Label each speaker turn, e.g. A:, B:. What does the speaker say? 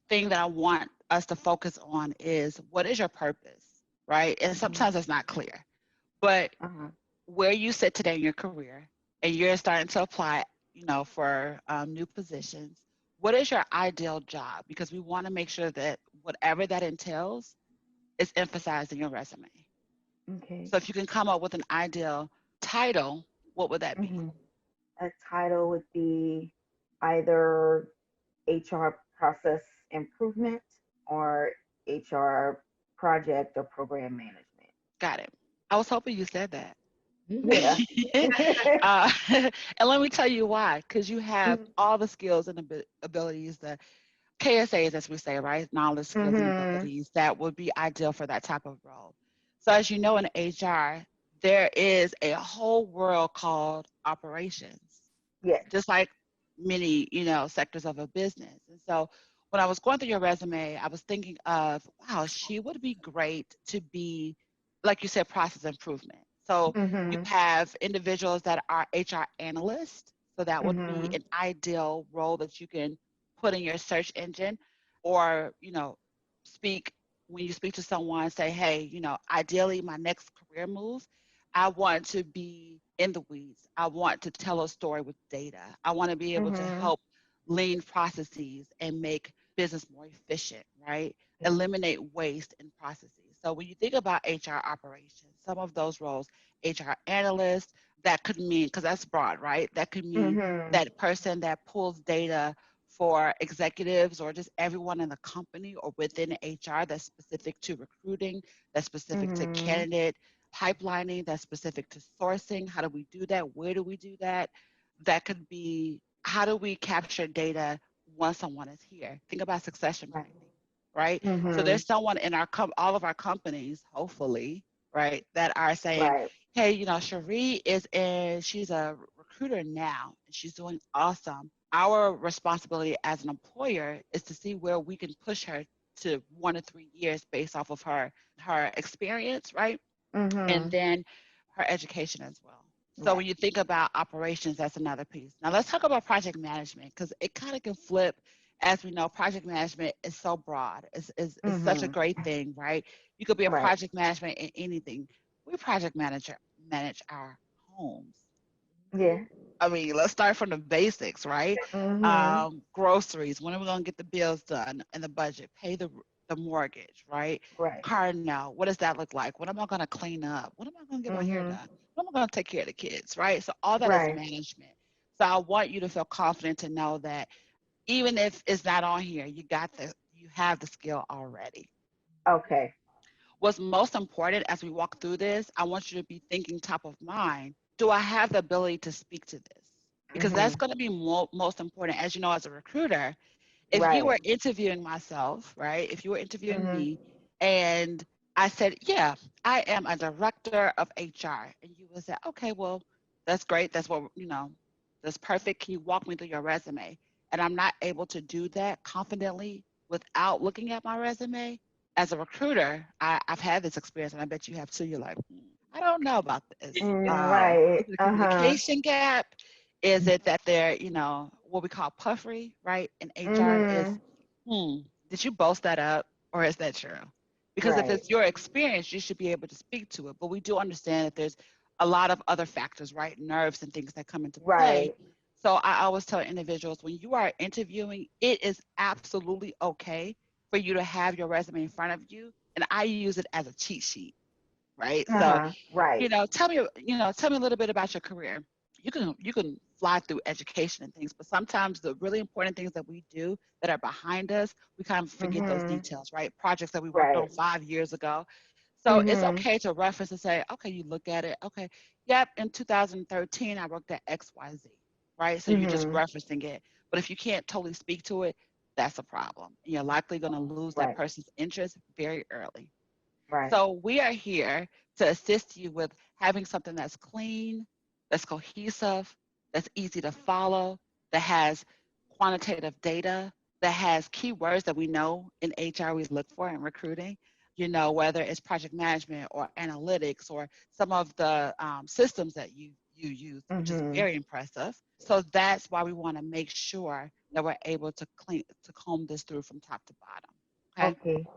A: thing that I want us to focus on is, what is your purpose, right? And
B: Mhm.
A: sometimes it's not clear, but
B: Uh-huh.
A: where you sit today in your career and you're starting to apply, for new positions, what is your ideal job? Because we want to make sure that whatever that entails is emphasized in your resume.
B: Okay.
A: So if you can come up with an ideal title, what would that be?
B: Hmm. A title would be either HR process improvement or HR project or program management.
A: Got it. I was hoping you said that.
B: Yeah.
A: uh, and let me tell you why. Because you have
B: Mhm.
A: all the skills and abilities, the KSAs, as we say, right? Knowledge, skills, and
B: Mhm.
A: abilities that would be ideal for that type of role. So, as you know, in HR, there is a whole world called operations,
B: Yes.
A: just like many, sectors of a business. And so, when I was going through your resume, I was thinking of, wow, she would be great to be, like you said, process improvement. So, you
B: Mhm.
A: have individuals that are HR analysts. So, that would be
B: Mhm.
A: an ideal role that you can put in your search engine, or, speak when you speak to someone, say, hey, ideally my next career move, I want to be in the weeds. I want to tell a story with data. I want to be able to
B: Mhm.
A: help lean processes and make business more efficient, right?
B: Yes.
A: Eliminate waste in processes. So when you think about HR operations, some of those roles, HR analyst, that could mean, because that's broad, right? That could mean
B: Mhm.
A: that person that pulls data for executives or just everyone in the company or within HR that's specific to recruiting, that's specific to
B: Mhm.
A: candidate pipelining, that's specific to sourcing. How do we do that? Where do we do that? That could be, how do we capture data once someone is here? Think about succession
B: Right.
A: planning, right? So
B: Mhm.
A: there's someone in all of our companies, hopefully, right, that are saying,
B: Right.
A: hey, Cherie she's a recruiter now, and she's doing awesome. Our responsibility as an employer is to see where we can push her to 1 to 3 years based off of her experience, right? And
B: Mhm.
A: then her education as well. So
B: Right.
A: when you think about operations, that's another piece. Now let's talk about project management, because it kind of can flip. As we know, project management is so broad. It's such a
B: Mhm.
A: great thing, right? You could be a
B: Right.
A: project management in anything. We project manager manage our homes.
B: Yeah.
A: I mean, let's start from the basics, right?
B: Mhm.
A: Groceries. When are we going to get the bills done and the budget? Pay the mortgage, right?
B: Right.
A: Car now. What does that look like? What am I going to clean up? What am I going to get my hair
B: Mhm.
A: done? What am I going to take care of the kids, right? So all that is
B: Right.
A: management. So I want you to feel confident to know that even if it's not on here, you have the skill already.
B: Okay.
A: What's most important as we walk through this, I want you to be thinking top of mind, do I have the ability to speak to this? Because that's
B: Mhm.
A: going to be most important. As you know, as a recruiter, if you
B: Right.
A: were interviewing myself, right? If you were interviewing
B: Mhm.
A: me and I said, yeah, I am a director of HR, and you would say, okay, well, that's great. That's perfect. Can you walk me through your resume? And I'm not able to do that confidently without looking at my resume. As a recruiter, I've had this experience, and I bet you have too. You're like, I don't know about this.
B: Right.
A: Is it a
B: Uh-huh.
A: communication gap? Is it that they're, what we call puffery, right? In HR is,
B: Mhm.
A: did you boast that up, or is that true? Because if
B: Right.
A: it's your experience, you should be able to speak to it. But we do understand that there's a lot of other factors, right? Nerves and things that come into play.
B: Right.
A: So I always tell individuals, when you are interviewing, it is absolutely okay for you to have your resume in front of you. And I use it as a cheat sheet, right? So
B: Uh-huh. Right.
A: tell me a little bit about your career. You can fly through education and things, but sometimes the really important things that we do that are behind us, we kind of forget those
B: Mhm.
A: details, right? Projects that we worked on
B: Right.
A: 5 years ago. So it's
B: Mhm.
A: okay to reference and say, okay, you look at it, okay, yep, in 2013 I worked at XYZ, right? So you're just
B: Mhm.
A: referencing it. But if you can't totally speak to it, that's a problem. And you're likely going to lose that
B: Right.
A: person's interest very early.
B: Right.
A: So we are here to assist you with having something that's clean, that's cohesive, that's easy to follow, that has quantitative data, that has keywords that we know in HR we look for in recruiting. Whether it's project management or analytics or some of the systems that you you used, which is
B: Mhm.
A: very impressive. So that's why we want to make sure that we're able to comb this through from top to bottom. Okay.
B: Okay.